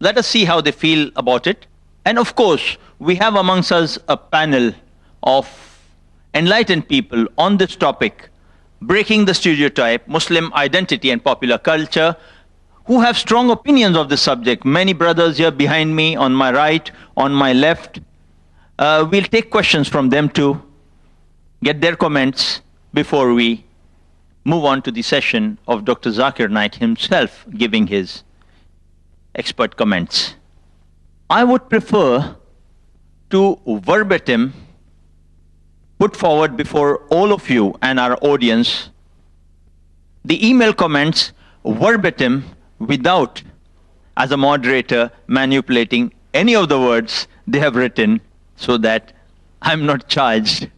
Let us see how they feel about it. And of course, we have amongst us a panel of enlightened people on this topic, breaking the stereotype, Muslim identity and popular culture, who have strong opinions of this subject. Many brothers here behind me, on my right, on my left. We'll take questions from them too, get their comments before we move on to the session of Dr. Zakir Naik himself giving his expert comments. I would prefer to verbatim put forward before all of you and our audience the email comments verbatim without, as a moderator, manipulating any of the words they have written, so that I'm not charged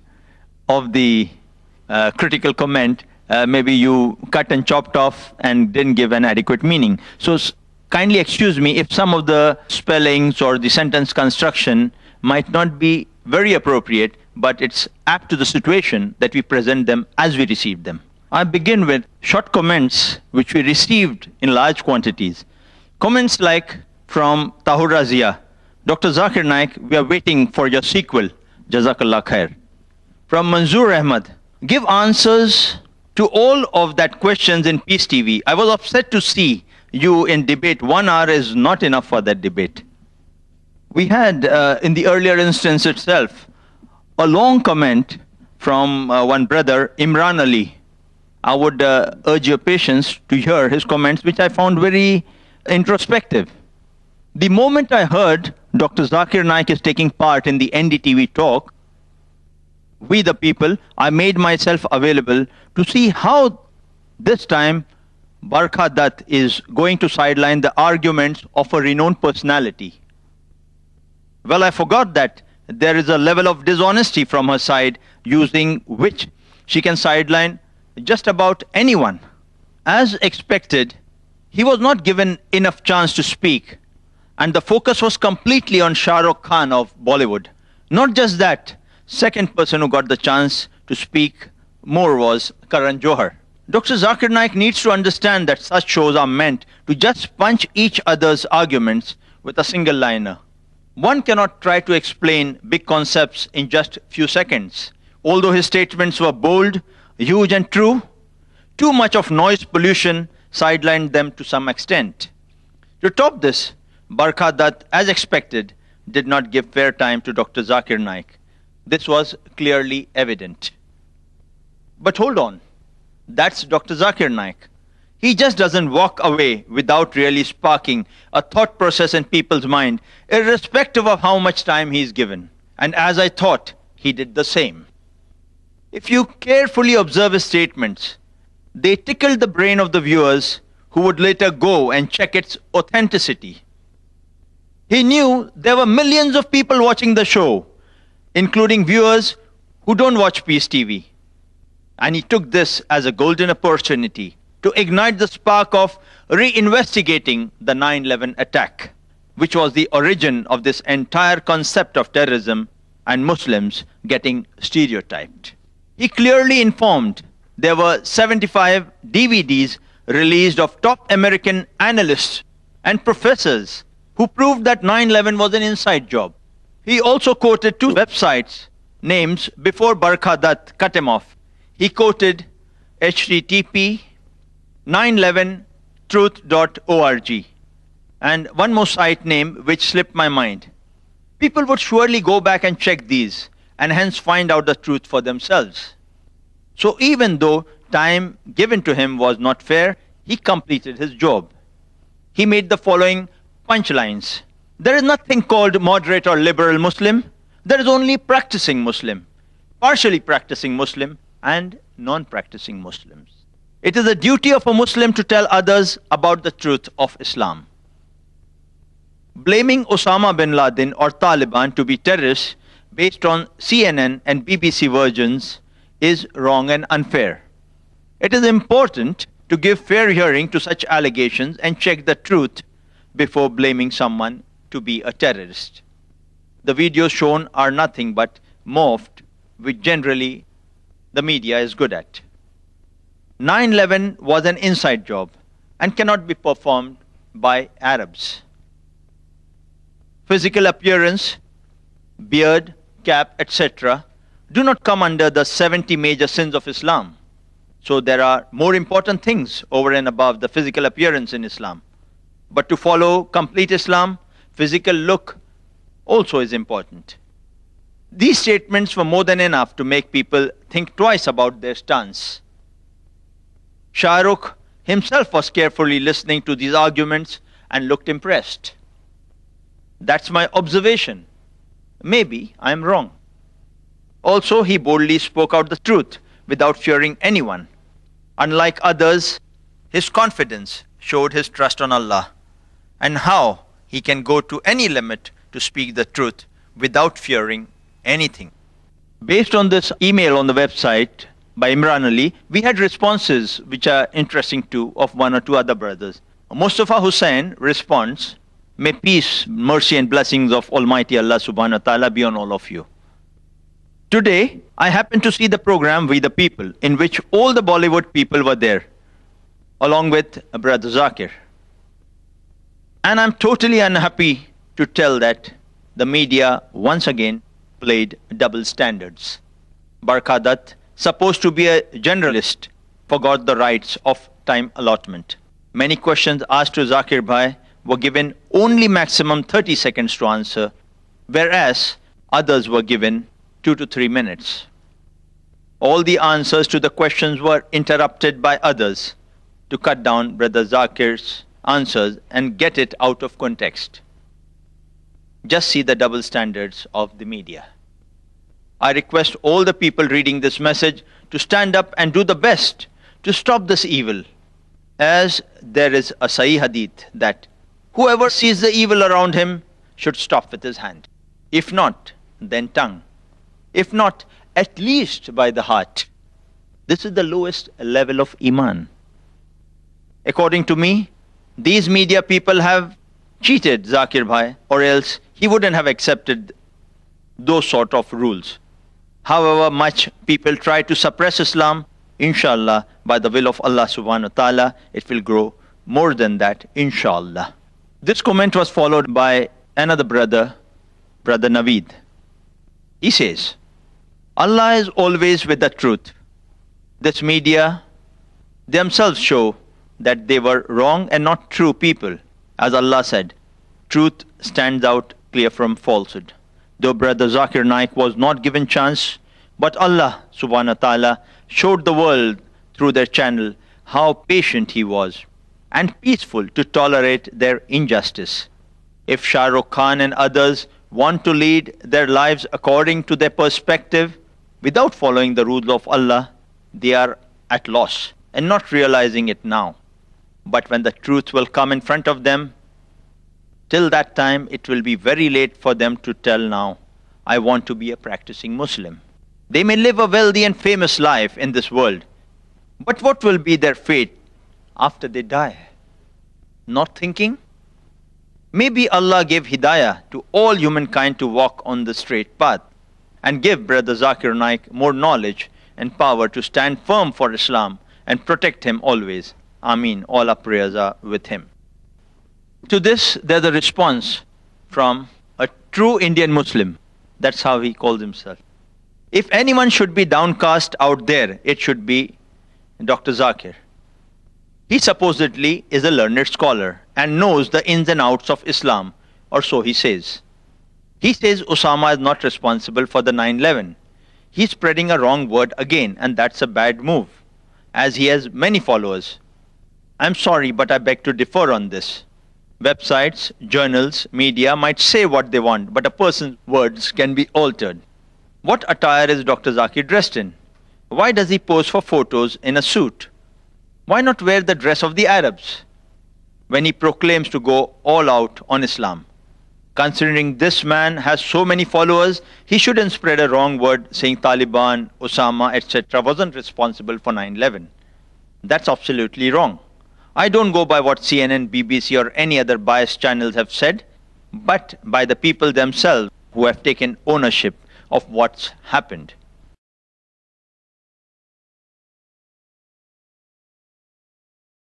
of the critical comment. Maybe you cut and chopped off and didn't give an adequate meaning. So kindly excuse me if some of the spellings or the sentence construction might not be very appropriate, but it's apt to the situation that we present them as we receive them. I begin with short comments which we received in large quantities. Comments like from Tahura Zia, Dr. Zakir Naik, we are waiting for your sequel, Jazakallah Khair. From Manzoor Ahmad, give answers to all of that questions in Peace TV. I was upset to see you in debate. 1 hour is not enough for that debate. We had, in the earlier instance itself, a long comment from one brother, Imran Ali. I would urge your patience to hear his comments, which I found very introspective. The moment I heard Dr. Zakir Naik is taking part in the NDTV talk, We the People, I made myself available to see how this time Barkha Dutt is going to sideline the arguments of a renowned personality. Well, I forgot that there is a level of dishonesty from her side using which she can sideline just about anyone. As expected, he was not given enough chance to speak, and the focus was completely on Shahrukh Khan of Bollywood. Not just that, second person who got the chance to speak more was Karan Johar. Dr. Zakir Naik needs to understand that such shows are meant to just punch each other's arguments with a single liner. One cannot try to explain big concepts in just few seconds. Although his statements were bold, huge and true, too much of noise pollution sidelined them to some extent. To top this, Barkha Dutt, as expected, did not give fair time to Dr. Zakir Naik. This was clearly evident. But hold on, that's Dr. Zakir Naik. He just doesn't walk away without really sparking a thought process in people's mind, irrespective of how much time he's given. And as I thought, he did the same. If you carefully observe his statements, they tickled the brain of the viewers who would later go and check its authenticity. He knew there were millions of people watching the show, including viewers who don't watch Peace TV. And he took this as a golden opportunity to ignite the spark of reinvestigating the 9/11 attack, which was the origin of this entire concept of terrorism and Muslims getting stereotyped. He clearly informed there were 75 DVDs released of top American analysts and professors who proved that 9/11 was an inside job. He also quoted 2 websites names before Barkha Dutt cut him off. He quoted http 911truth.org and one more site name which slipped my mind. People would surely go back and check these and hence find out the truth for themselves. So even though time given to him was not fair, he completed his job. He made the following punchlines. There is nothing called moderate or liberal Muslim. There is only practicing Muslim, partially practicing Muslim, and non-practicing Muslims. It is the duty of a Muslim to tell others about the truth of Islam. Blaming Osama bin Laden or Taliban to be terrorists based on CNN and BBC versions is wrong and unfair. It is important to give fair hearing to such allegations and check the truth before blaming someone to be a terrorist. The videos shown are nothing but morphed, which generally the media is good at. 9/11 was an inside job and cannot be performed by Arabs. Physical appearance, beard, cap, etc. do not come under the 70 major sins of Islam. So there are more important things over and above the physical appearance in Islam. But to follow complete Islam, physical look also is important. These statements were more than enough to make people think twice about their stance. Shahrukh himself was carefully listening to these arguments and looked impressed. That's my observation. Maybe I'm wrong. Also, he boldly spoke out the truth without fearing anyone. Unlike others, his confidence showed his trust on Allah and how he can go to any limit to speak the truth without fearing anything. Based on this email on the website by Imran Ali, we had responses which are interesting too of one or two other brothers. Mustafa Hussain responds, "May peace, mercy and blessings of Almighty Allah subhanahu wa ta'ala be on all of you. Today, I happened to see the program We the People, in which all the Bollywood people were there, along with Brother Zakir. And I'm totally unhappy to tell that the media once again played double standards. Barkha Dutt, supposed to be a generalist, forgot the rights of time allotment. Many questions asked to Zakir Bhai were given only maximum 30 seconds to answer, whereas others were given 2 to 3 minutes. All the answers to the questions were interrupted by others to cut down Brother Zakir's answers and get it out of context. Just see the double standards of the media. I request all the people reading this message to stand up and do the best to stop this evil, as there is a Sahih Hadith that whoever sees the evil around him should stop with his hand. If not, then tongue. If not, at least by the heart. This is the lowest level of Iman. According to me, these media people have cheated Zakir Bhai, or else he wouldn't have accepted those sort of rules. However much people try to suppress Islam, inshallah, by the will of Allah subhanahu wa ta'ala, it will grow more than that, inshallah. This comment was followed by another brother, Brother Naveed. He says, Allah is always with the truth. This media themselves show that they were wrong and not true people. As Allah said, truth stands out clear from falsehood. Though Brother Zakir Naik was not given chance, but Allah subhanahu wa ta'ala showed the world through their channel how patient he was and peaceful to tolerate their injustice. If Shahrukh Khan and others want to lead their lives according to their perspective without following the rules of Allah, they are at loss and not realizing it now. But when the truth will come in front of them, till that time it will be very late for them to tell now, I want to be a practicing Muslim. They may live a wealthy and famous life in this world, but what will be their fate after they die? Not thinking? Maybe Allah gave hidayah to all humankind to walk on the straight path and give Brother Zakir Naik more knowledge and power to stand firm for Islam and protect him always. Ameen. All our prayers are with him. To this, there's a response from a true Indian Muslim. That's how he calls himself. If anyone should be downcast out there, it should be Dr. Zakir. He supposedly is a learned scholar and knows the ins and outs of Islam, or so he says. He says Osama is not responsible for the 9/11. He's spreading a wrong word again, and that's a bad move, as he has many followers. I'm sorry, but I beg to differ on this. Websites, journals, media might say what they want, but a person's words can be altered. What attire is Dr. Zakir dressed in? Why does he pose for photos in a suit? Why not wear the dress of the Arabs when he proclaims to go all out on Islam? Considering this man has so many followers, he shouldn't spread a wrong word saying Taliban, Osama, etc. wasn't responsible for 9/11. That's absolutely wrong. I don't go by what CNN, BBC or any other biased channels have said, but by the people themselves who have taken ownership of what's happened.